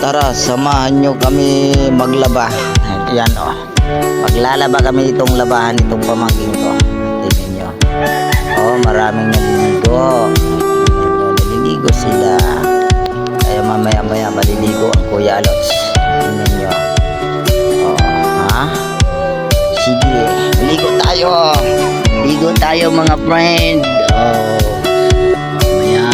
Tara, samahan nyo kami maglaba. Yan o. Maglalaba kami itong labahan itong pamangkin ko. Tingnan nyo. Maraming naliligo. Naliligo sila. Kaya mamaya maliligo ang Kuya Alots. Tingnan nyo. Sige, ligo tayo. Ligo tayo mga friend. Mamaya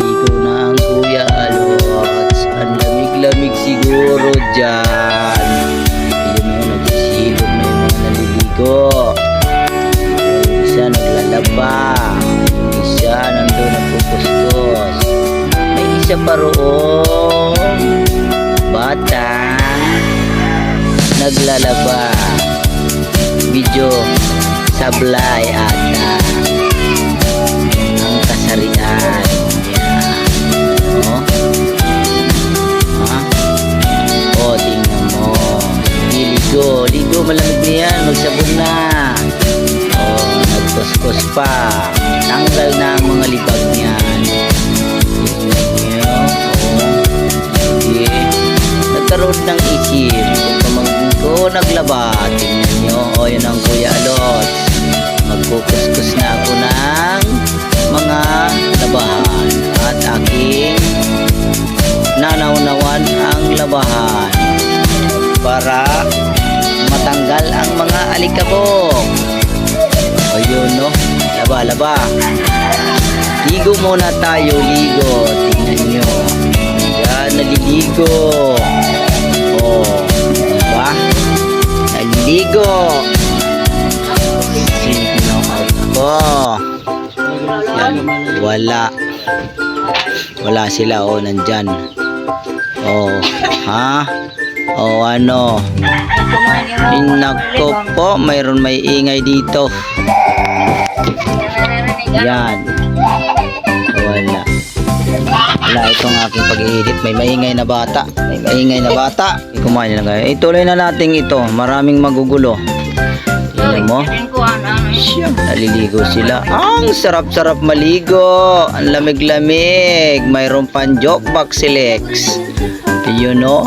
ligo na ang Kuya Alots. Ang lamig siguro dyan. Ayun o, nagsisilog na yung mga naliligo. Yung isa naglalaba. Yung isa nandun nagpupustos. May isa pa roong bata naglalaba. Medyo sablay ata ang kasarian. Tingnan mo. Ligo malamig na yan, magsabon na. Nagkuskus pa, tanggal na ang mga libag niyan. Nagkaroon ng isip kung pamangkin ko naglaba. Tingnan nyo, yan ang Kuya Alots. Magkukuskus na ako ng mga labahan at aking nanaunawan ang labahan para matanggal ang mga alikabok. Ayun no, laba. Ligo muna tayo, ligo. Tingnan nyo, yan, naliligo. Diba? Naliligo. Sino ako? Yan, wala sila, nandyan. Ano? Nako po, mayroon may ingay dito. Yan. Wala itong aking pag-i-edit. May maingay na bata. Kumain na kayo. Ituloy na natin ito. Maraming magugulo. Tingnan mo. Naliligo sila. Ang sarap-sarap maligo. Ang lamig-lamig. Mayroon pang joke box Lex. Yun o.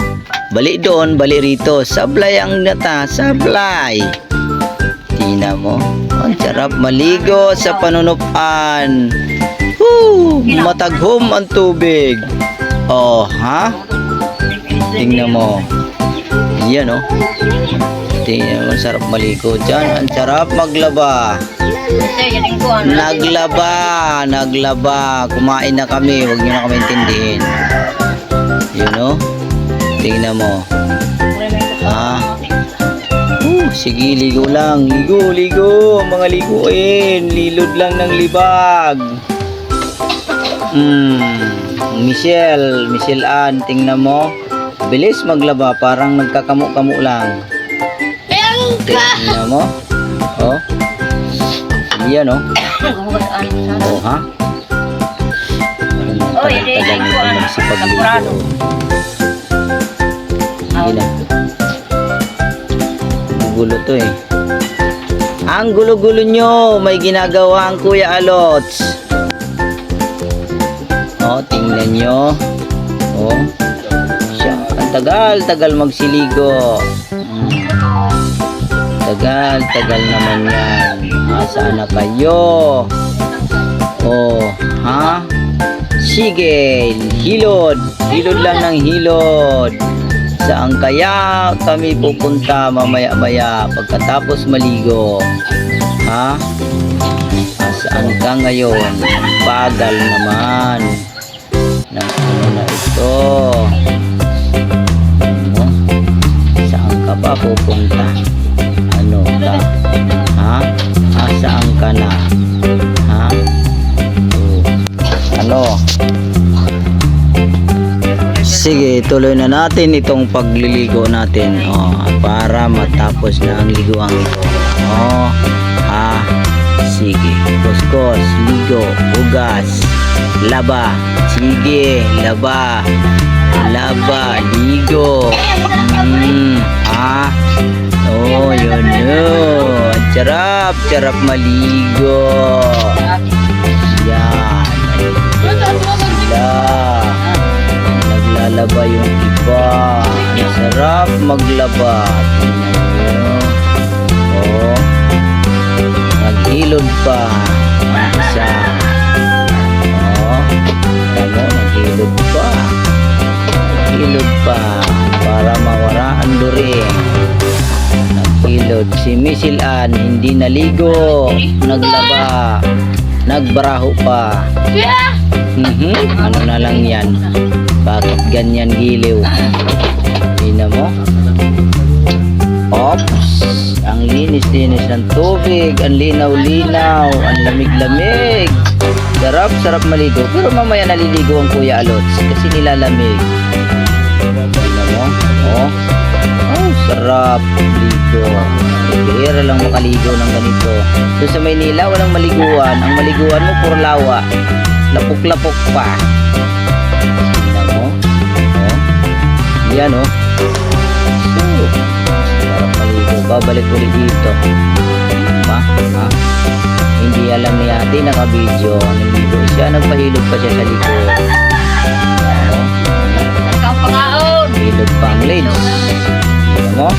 Bali doon, bali rito. Sablay ang nata. Sablay. Tingnan mo. Ang sarap maligo sa panunupan. Mataghom ang tubig. Tingnan mo. Yan o. Tingnan mo, sarap maligo dyan. Ang sarap maglaba. Naglaba. Kumain na kami. Huwag nyo na kami intindihin. Yun o. Tingnan mo. Sige, ligo lang. Ligo. Mga liguin. Lilod lang ng libag. Michelle Ann, tingnan mo. Bilis maglaba. Parang nagkakamu-kamu lang. Tingnan mo. Yan o. Tagal nito magsipagligo. Sige na. Gulo to eh. Ang gulo-gulo nyo. May ginagawa ang Kuya Alots. Tingnan nyo. Siya. Ang tagal magsiligo. Tagal naman yan. Saan na kayo? Sige, hilod lang ng hilod. Saan kaya kami pupunta mamaya pagkatapos maligo? Saan ka ngayon? Bagal naman ng ano na ito. Saan ka ba pupunta? Ano ka? Saan ka na? Ano? Sige, tuloy na natin itong pagliligo natin. Para matapos na ang liguan ito. Sige, kuskus, ligo, hugas, laba. Sige, laba, ligo. Yun. Sarap maligo. Yan. Sila. Naglalaba yung Aba, ang sarap maglaba. Tingnan nyo. Oh, naghilod pa ang isa. Oh, tamo, naghilod pa. Naghilod pa para mawara ang during. Naghilod. Si Misil Ann, hindi naligo. Naglaba. Nagbaraho pa. Ano na lang yan? Bakit ganyan giliw? Tingnan mo. Ops! Ang linis-linis ng tubig. Ang linaw-linaw. Ang lamig-lamig. Sarap maligo. Pero mamaya naliligo ang Kuya Alots kasi nilalamig. Tingnan mo. Oh. Oh, sarap ligo. Bihira lang makaligo ng ganito. Doon sa Maynila, walang maliguan. Ang maliguan mo, puro lawa. Lapok-lapok pa. Tingnan mo. Oh. Yan, oh. So, sarap maligo. Babalik ulit dito. Ha? Hindi alam ni ate, naka-video. Naligo siya, nagpahilog pa siya sa likod. Oh. Hilog pa ang legs. Tingnan mo.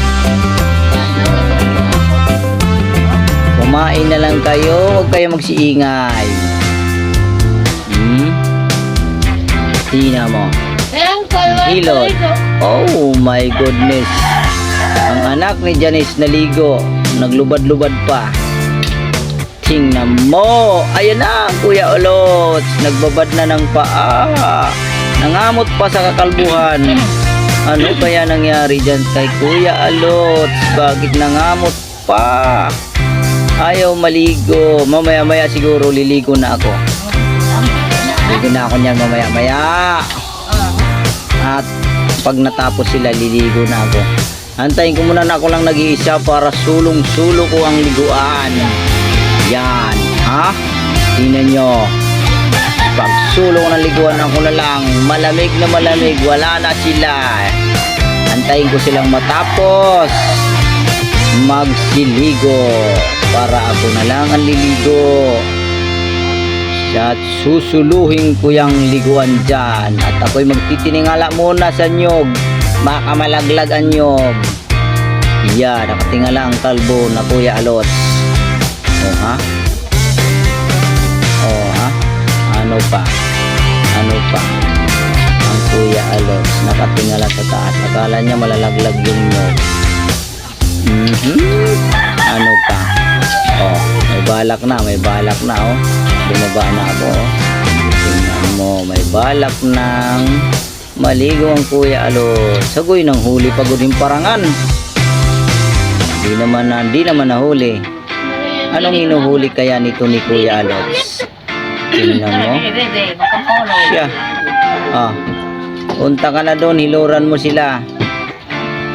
Kumain na lang kayo, huwag kayo magsiingay. Tingnan mo. Hilod. Oh my goodness. Ang anak ni Janice naligo, naglubad-lubad pa. Tingnan mo. Ayan na, Kuya Alots. Nagbabad na ng paa. Nangamot pa sa kakalbuhan. Ano kaya nangyari dyan kay Kuya Alots? Bakit nangamot pa? Ayaw maligo. Mamaya-maya siguro liligo na ako. Liligo na ako niyan mamaya-maya. At pag natapos sila, liligo na ako. Antayin ko muna na ako lang nag-iisa para sulong-sulo ko ang liguan. Yan. Ha? Tingnan nyo. Pag sulo ko ng liguan, ako na lang. Malamig na malamig. Wala na sila. Antayin ko silang matapos magsiligo para ako na lang ang liligo. At susuluhin ko yung liguan dyan. At ako'y magtitiningala muna sa nyog. Baka malaglag ang nyog. Yan, nakatingala ang kalbo na Kuya Alots. O ha? O ha? Ano pa? Ano pa? Ang Kuya Alots nakatingala sa taas. Akala niya malalaglag yung nyog. Ano pa? Oh, may balak na, oh. Bumaba na ako, oh. Tingnan mo, may balak ng maligo ang Kuya Alots. Sagoy ng huli pagod yung parangan. Di naman nahuli. Anong hinuhuli kaya nito ni Kuya Alots? Tingnan mo. Siya. Ah. Punta ka na doon, hiluran mo sila.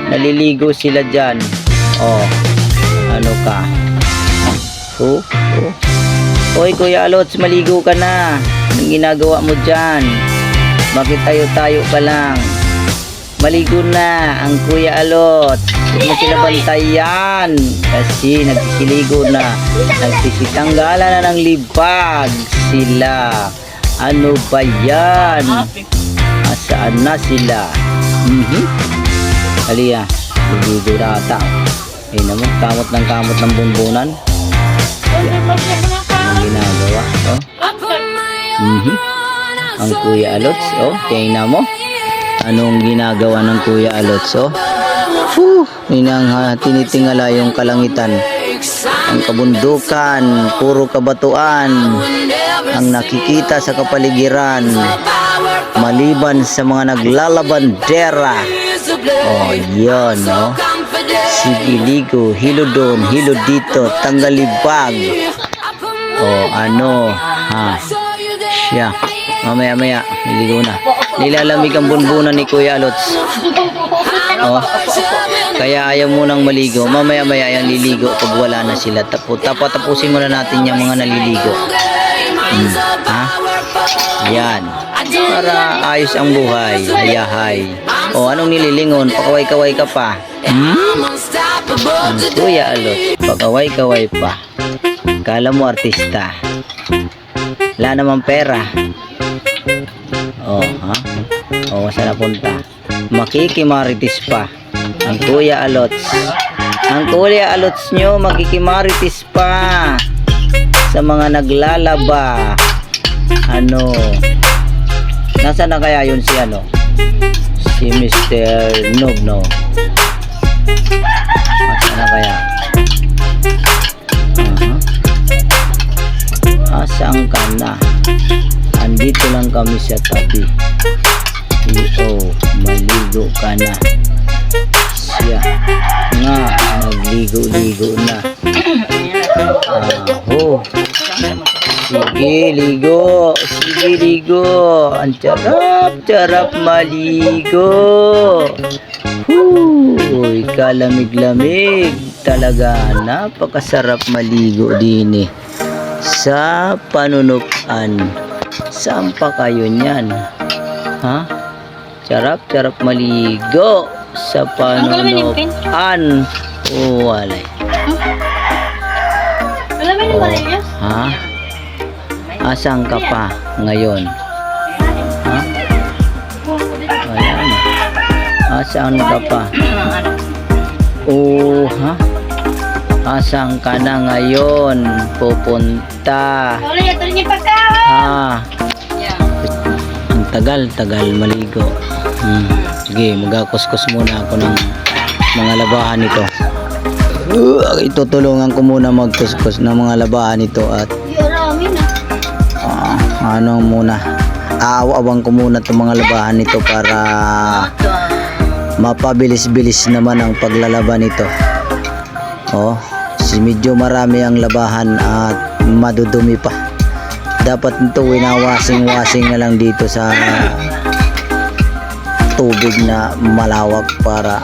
Naliligo sila dyan. Oh. Ano ka? Oh. Hoy Kuya Alots, maligo ka na. Anong ginagawa mo dyan? Bakit tayo-tayo ka lang? Maligo na ang Kuya Alots. Huwag mo sila bantayan. Kasi nagsisiligo na. Nagsisitanggalan na ng libag sila. Ano ba yan? Asaan na sila? Halika. Maligo na ata. Ayun naman, kamot ng bunbunan. Ang ginagawa, oh. Ang Kuya Alots, oh, tingnan mo. Anong ginagawa ng Kuya Alots, oh. Tinitingala yung kalangitan. Ang kabundukan, puro kabatuan ang nakikita sa kapaligiran. Maliban sa mga naglalabandera. Oh, yun, oh. Sige, ligo, hilo doon, hilo dito, tanggal libag. Oh, ano, ha? Siya. Mamaya-maya, niligo na. Nilalamig ang bunbunan ni Kuya Alots. Oh, kaya ayaw munang maligo. Mamaya-maya yan liligo pag wala na sila. Tapusin muna natin yung mga naliligo. Ha? Yan. Para ayos ang buhay. Hayahay. Oh, anong nililingon? Pakaway-kaway ka pa. Ang Kuya Alots, pakaway-kaway pa. Kala mo artista. Wala namang pera. Oh, ha? Oh, saan napunta? makikimarites pa ang Kuya Alots. Ang Kuya Alots nyo makikimarites pa sa mga naglalaba. Ano, nasa na kaya yun si ano, si Mr. Nobno? Nasa na kaya? Asaan ka na? Andito lang kami sa tabi. Maligo ka na. Siya nga, nagligo-ligo na. Sige, ligo. Sige, ligo. Ang charap maligo. Kalamig-lamig. Talaga, napakasarap maligo din sa panunukan. Saan pa kayo niyan? Ha? Charap maligo sa panunukan. Walay. Alam mo yung Marias? Ha? Asan ka pa ngayon? Ha? Wala na. Asan ka pa? Ha? Asan ka na ngayon pupunta? Ha? Ang tagal maligo. Sige, magakuskus muna ako ng mga labahan nito. Itutulungan ko muna magkuskus ng mga labahan nito at ano muna, aaw-awang ko muna itong mga labahan nito para mapabilis-bilis naman ang paglalaba nito. Medyo marami ang labahan at madudumi pa. Dapat nito winawasing-wasing na lang dito sa tubig na malawak para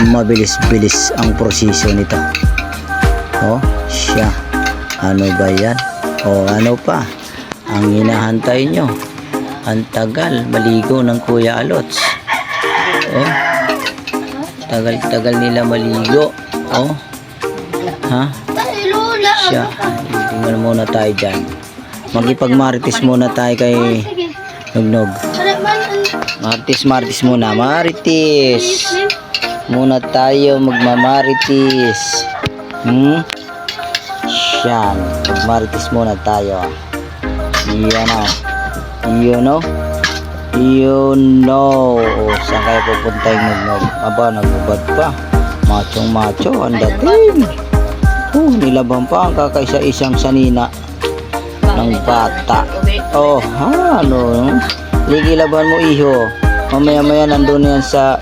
mabilis-bilis ang proseso nito. Siya. Ano ba yan? Ano pa? Ang hinahantay nyo. Ang tagal maligo ng Kuya Alots. Tagal nila maligo. Ha? Siya. Tingnan muna tayo dyan. Magipagmarites muna tayo kay Nognog. Marites muna. Marites muna tayo, magmamarites. Yan, magmarites muna tayo. Saan kayo pupunta yung Nognog? Aba, nagbubad pa. Macho ang dating. Nilaban pa ang kakaisa-isang sanina ng bata. Ligilaban mo, iho. Mamaya nandun yan sa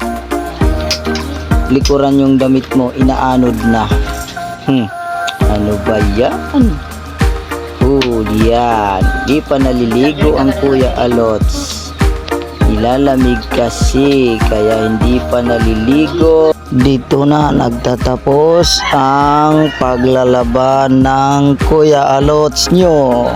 likuran yung damit mo, inaanod na. Ano ba yan? Yan. Di pa naliligo ang Kuya Alots. Ilalamig kasi, kaya hindi pa naliligo. Dito na nagtatapos ang paglalaba ng Kuya Alots nyo.